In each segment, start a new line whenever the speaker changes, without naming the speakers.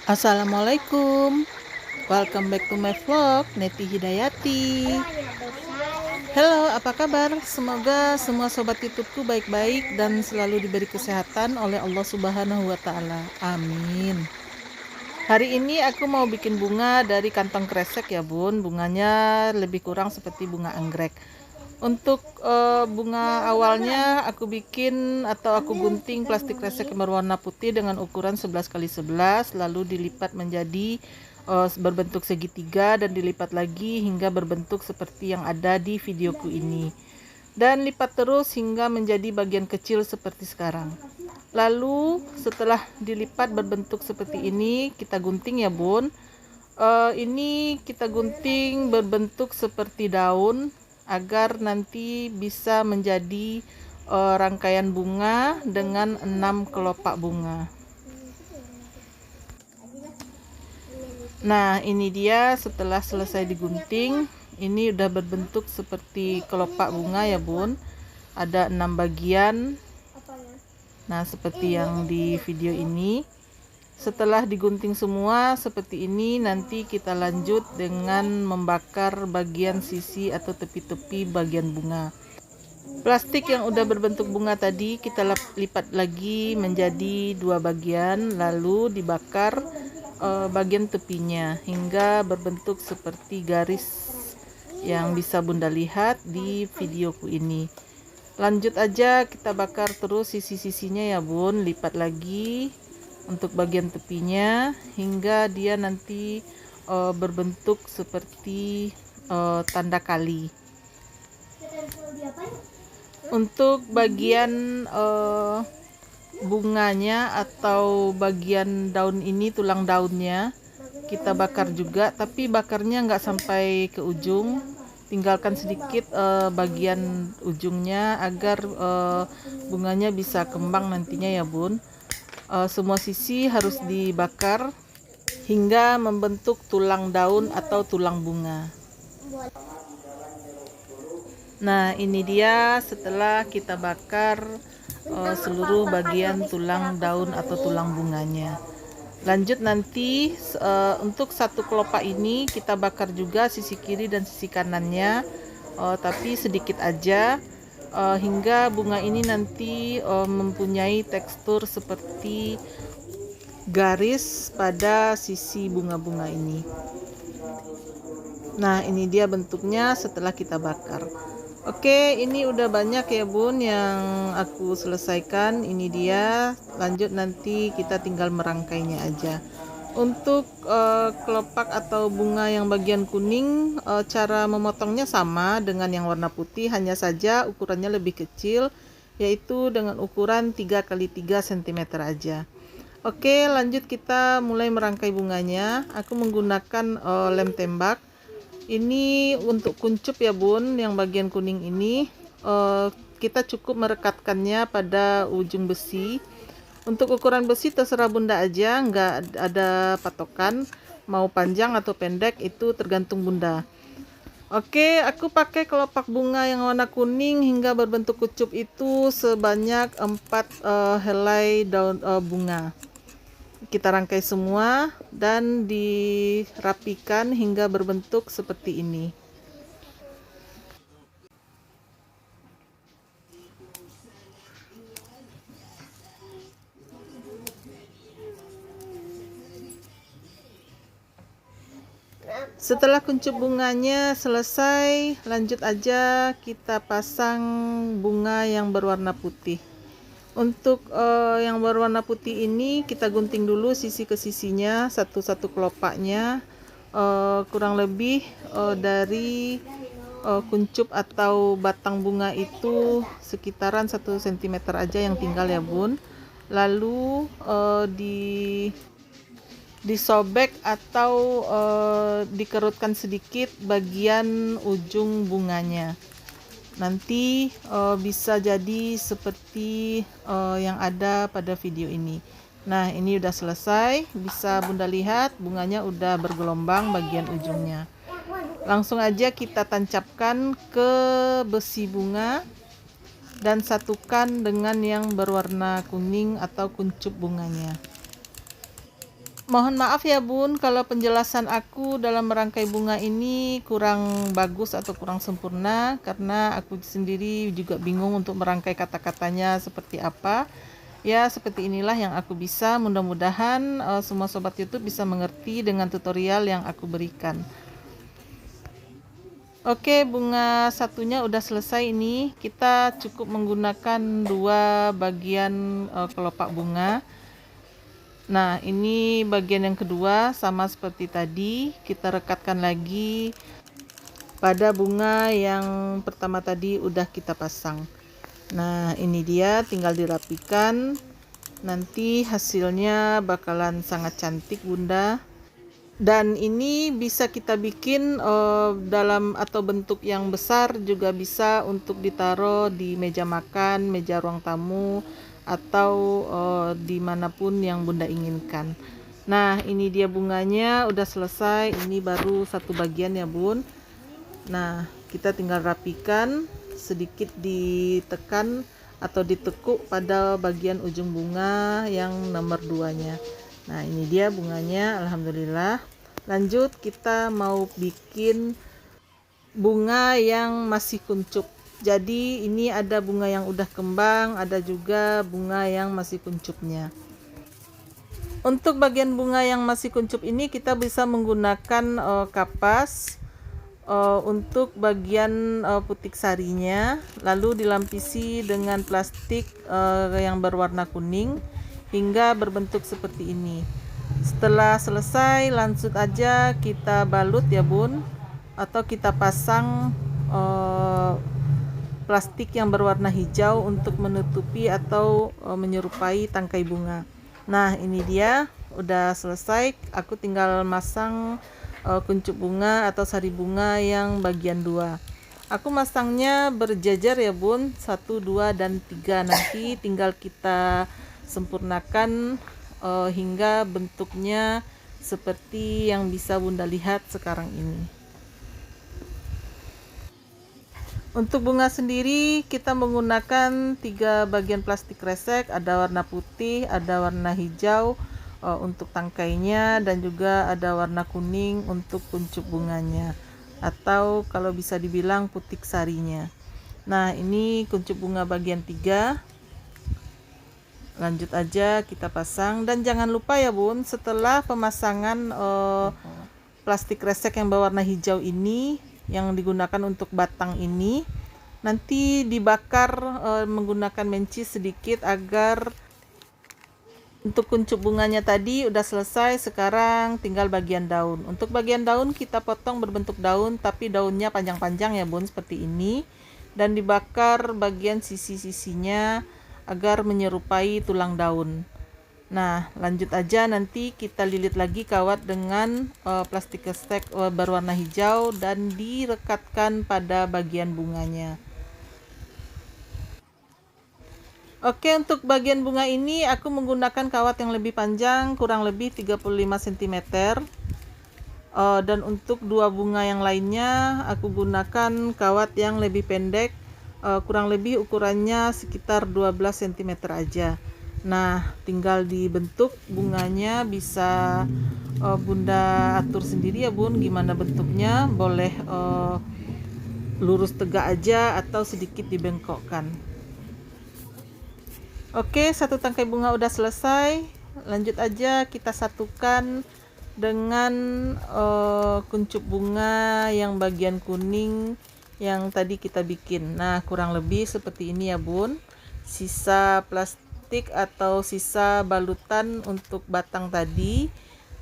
Assalamualaikum, welcome back to my vlog, Neti Hidayati. Halo, apa kabar? Semoga semua sobat YouTubeku baik-baik dan selalu diberi kesehatan oleh Allah Subhanahu wa Ta'ala. Amin. Hari ini aku mau bikin bunga dari kantong kresek ya bun. Bunganya lebih kurang seperti bunga anggrek. Untuk bunga awalnya aku bikin atau aku gunting plastik kresek yang berwarna putih dengan ukuran 11x11, lalu dilipat menjadi berbentuk segitiga dan dilipat lagi hingga berbentuk seperti yang ada di videoku ini, dan lipat terus hingga menjadi bagian kecil seperti sekarang. Lalu setelah dilipat berbentuk seperti ini, kita gunting ya bun. Ini kita gunting berbentuk seperti daun agar nanti bisa menjadi rangkaian bunga dengan 6 kelopak bunga. Nah, ini dia setelah selesai digunting. Ini udah berbentuk seperti kelopak bunga ya bun. Ada 6 bagian. Nah, seperti yang di video ini. Setelah digunting semua seperti ini, nanti kita lanjut dengan membakar bagian sisi atau tepi-tepi bagian bunga. Plastik yang udah berbentuk bunga tadi kita lipat lagi menjadi 2 bagian, lalu dibakar bagian tepinya hingga berbentuk seperti garis yang bisa bunda lihat di videoku ini. Lanjut aja, kita bakar terus sisi-sisinya ya bun, lipat lagi untuk bagian tepinya hingga dia nanti berbentuk seperti tanda kali. Untuk bagian bunganya atau bagian daun ini, tulang daunnya kita bakar juga, tapi bakarnya nggak sampai ke ujung, tinggalkan sedikit bagian ujungnya agar bunganya bisa kembang nantinya ya bun. Semua sisi harus dibakar hingga membentuk tulang daun atau tulang bunga. Nah, ini dia setelah kita bakar seluruh bagian tulang daun atau tulang bunganya. Lanjut nanti untuk satu kelopak ini kita bakar juga sisi kiri dan sisi kanannya, tapi sedikit aja. Hingga bunga ini nanti mempunyai tekstur seperti garis pada sisi bunga-bunga ini. Nah, ini dia bentuknya setelah kita bakar. Oke, ini udah banyak ya bun yang aku selesaikan. Ini dia, lanjut nanti kita tinggal merangkainya aja. Untuk kelopak atau bunga yang bagian kuning, cara memotongnya sama dengan yang warna putih, hanya saja ukurannya lebih kecil, yaitu dengan ukuran 3x3 cm aja. Oke, lanjut kita mulai merangkai bunganya. Aku menggunakan lem tembak. Ini untuk kuncup ya bun, yang bagian kuning ini kita cukup merekatkannya pada ujung besi. Untuk ukuran besi terserah bunda aja, nggak ada patokan, mau panjang atau pendek itu tergantung bunda. Oke, aku pakai kelopak bunga yang warna kuning hingga berbentuk kucup itu sebanyak 4 helai daun bunga. Kita rangkai semua dan dirapikan hingga berbentuk seperti ini. Setelah kuncup bunganya selesai, lanjut aja kita pasang bunga yang berwarna putih. Untuk yang berwarna putih ini kita gunting dulu sisi ke sisinya, satu-satu kelopaknya, kurang lebih dari kuncup atau batang bunga itu sekitaran 1 cm aja yang tinggal ya bun. Lalu disobek atau dikerutkan sedikit bagian ujung bunganya. Nanti bisa jadi seperti yang ada pada video ini. Nah, ini udah selesai, bisa bunda lihat bunganya udah bergelombang bagian ujungnya. Langsung aja kita tancapkan ke besi bunga dan satukan dengan yang berwarna kuning atau kuncup bunganya. Mohon maaf ya Bun kalau penjelasan aku dalam merangkai bunga ini kurang bagus atau kurang sempurna, karena aku sendiri juga bingung untuk merangkai kata-katanya seperti apa. Ya, seperti inilah yang aku bisa. Mudah-mudahan semua sobat YouTube bisa mengerti dengan tutorial yang aku berikan. Oke, bunga satunya udah selesai ini. Kita cukup menggunakan 2 bagian kelopak bunga. Nah, ini bagian yang kedua, sama seperti tadi, kita rekatkan lagi pada bunga yang pertama tadi udah kita pasang. Nah, ini dia, tinggal dirapikan. Nanti hasilnya bakalan sangat cantik Bunda. Dan ini bisa kita bikin dalam atau bentuk yang besar, juga bisa untuk ditaruh di meja makan, meja ruang tamu, atau dimanapun yang Bunda inginkan. Nah, ini dia bunganya udah selesai. Ini baru satu bagian ya Bun. Nah, kita tinggal rapikan, sedikit ditekan atau ditekuk pada bagian ujung bunga yang nomor 2-nya. Nah, ini dia bunganya, alhamdulillah. Lanjut, kita mau bikin bunga yang masih kuncup. Jadi ini ada bunga yang udah kembang, ada juga bunga yang masih kuncupnya. Untuk bagian bunga yang masih kuncup ini kita bisa menggunakan kapas untuk bagian putik sarinya, lalu dilampisi dengan plastik yang berwarna kuning hingga berbentuk seperti ini. Setelah selesai, langsung aja kita balut ya Bun, atau kita pasang plastik yang berwarna hijau untuk menutupi atau menyerupai tangkai bunga. Nah, ini dia udah selesai. Aku tinggal masang kuncup bunga atau sari bunga yang bagian 2. Aku masangnya berjajar ya Bun, 1, 2, dan 3. Nanti tinggal kita sempurnakan hingga bentuknya seperti yang bisa Bunda lihat sekarang ini. Untuk bunga sendiri kita menggunakan 3 bagian plastik kresek, ada warna putih, ada warna hijau untuk tangkainya, dan juga ada warna kuning untuk kuncup bunganya, atau kalau bisa dibilang putik sarinya. Nah, ini kuncup bunga bagian 3. Lanjut aja kita pasang, dan jangan lupa ya Bun, setelah pemasangan plastik kresek yang berwarna hijau ini yang digunakan untuk batang ini, nanti dibakar menggunakan mencis sedikit agar untuk kuncup bunganya tadi udah selesai. Sekarang tinggal bagian daun. Untuk bagian daun kita potong berbentuk daun, tapi daunnya panjang-panjang ya Bun, seperti ini, dan dibakar bagian sisi-sisinya agar menyerupai tulang daun. Nah, lanjut aja, nanti kita lilit lagi kawat dengan plastik kresek berwarna hijau dan direkatkan pada bagian bunganya. Oke, untuk bagian bunga ini aku menggunakan kawat yang lebih panjang, kurang lebih 35 cm. Dan untuk 2 bunga yang lainnya aku gunakan kawat yang lebih pendek, kurang lebih ukurannya sekitar 12 cm aja. Nah, tinggal dibentuk bunganya, bisa Bunda atur sendiri ya Bun gimana bentuknya, boleh lurus tegak aja atau sedikit dibengkokkan. Oke, satu tangkai bunga udah selesai. Lanjut aja kita satukan dengan kuncup bunga yang bagian kuning yang tadi kita bikin. Nah, kurang lebih seperti ini ya Bun. Sisa plastik atau sisa balutan untuk batang tadi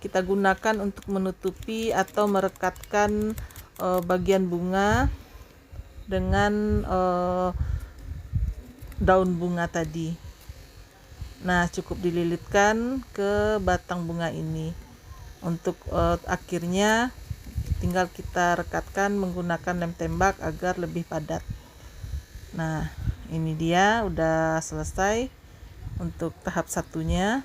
kita gunakan untuk menutupi atau merekatkan bagian bunga dengan daun bunga tadi. Nah, cukup dililitkan ke batang bunga ini. Untuk akhirnya tinggal kita rekatkan menggunakan lem tembak agar lebih padat. Nah, ini dia udah selesai untuk tahap satunya.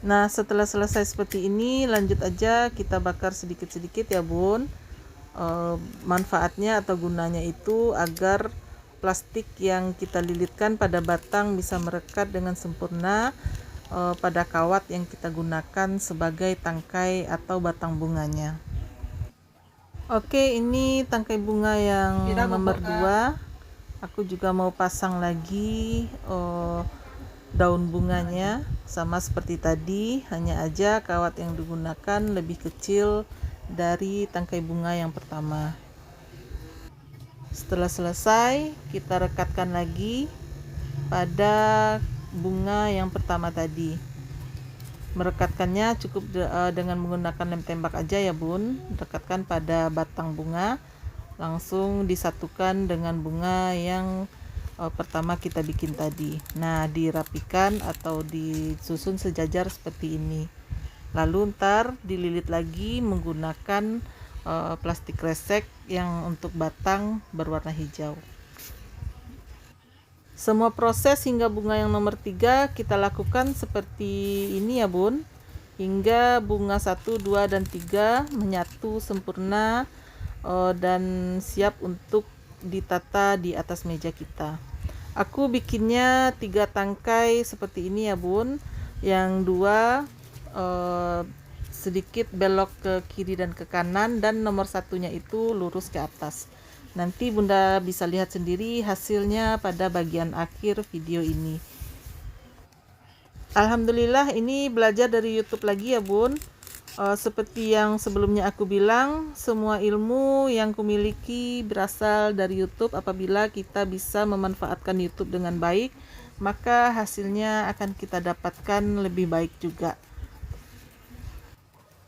Nah, setelah selesai seperti ini, lanjut aja kita bakar sedikit-sedikit ya Bun. Manfaatnya atau gunanya itu agar plastik yang kita lilitkan pada batang bisa merekat dengan sempurna, pada kawat yang kita gunakan sebagai tangkai atau batang bunganya. Oke, ini tangkai bunga yang nomor 2. Aku juga mau pasang lagi daun bunganya sama seperti tadi, hanya aja kawat yang digunakan lebih kecil dari tangkai bunga yang pertama. Setelah selesai, kita rekatkan lagi pada bunga yang pertama tadi. Merekatkannya cukup dengan menggunakan lem tembak aja ya bun. Rekatkan pada batang bunga, langsung disatukan dengan bunga yang pertama kita bikin tadi. Nah, dirapikan atau disusun sejajar seperti ini. Lalu ntar dililit lagi menggunakan plastik resek yang untuk batang berwarna hijau. Semua proses hingga bunga yang nomor 3 kita lakukan seperti ini ya bun, hingga bunga 1, 2, dan 3 menyatu sempurna dan siap untuk ditata di atas meja kita. Aku bikinnya 3 tangkai seperti ini ya bun, yang 2 sedikit belok ke kiri dan ke kanan, dan nomor 1-nya itu lurus ke atas. Nanti bunda bisa lihat sendiri hasilnya pada bagian akhir video ini. Alhamdulillah, ini belajar dari YouTube lagi ya bun. Seperti yang sebelumnya aku bilang, semua ilmu yang kumiliki berasal dari YouTube. Apabila kita bisa memanfaatkan YouTube dengan baik, maka hasilnya akan kita dapatkan lebih baik juga.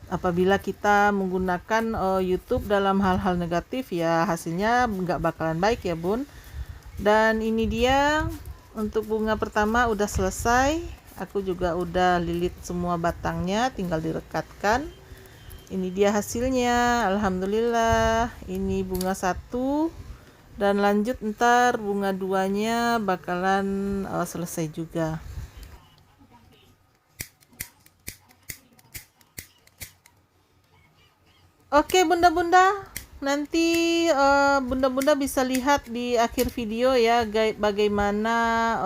Apabila kita menggunakan YouTube dalam hal-hal negatif, ya hasilnya nggak bakalan baik ya bun. Dan ini dia untuk bunga pertama udah selesai. Aku juga udah lilit semua batangnya, tinggal direkatkan. Ini dia hasilnya. Alhamdulillah, ini bunga 1, dan lanjut ntar bunga 2-nya bakalan selesai juga. Oke bunda-bunda, nanti bunda-bunda bisa lihat di akhir video ya bagaimana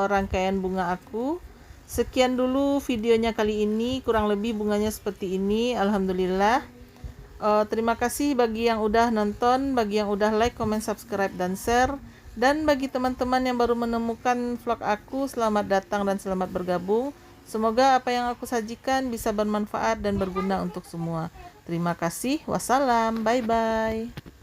rangkaian bunga aku. Sekian dulu videonya kali ini, kurang lebih bunganya seperti ini. Alhamdulillah. Terima kasih bagi yang udah nonton, bagi yang udah like, comment, subscribe, dan share. Dan bagi teman-teman yang baru menemukan vlog aku, selamat datang dan selamat bergabung. Semoga apa yang aku sajikan bisa bermanfaat dan berguna untuk semua. Terima kasih. Wassalam. Bye-bye.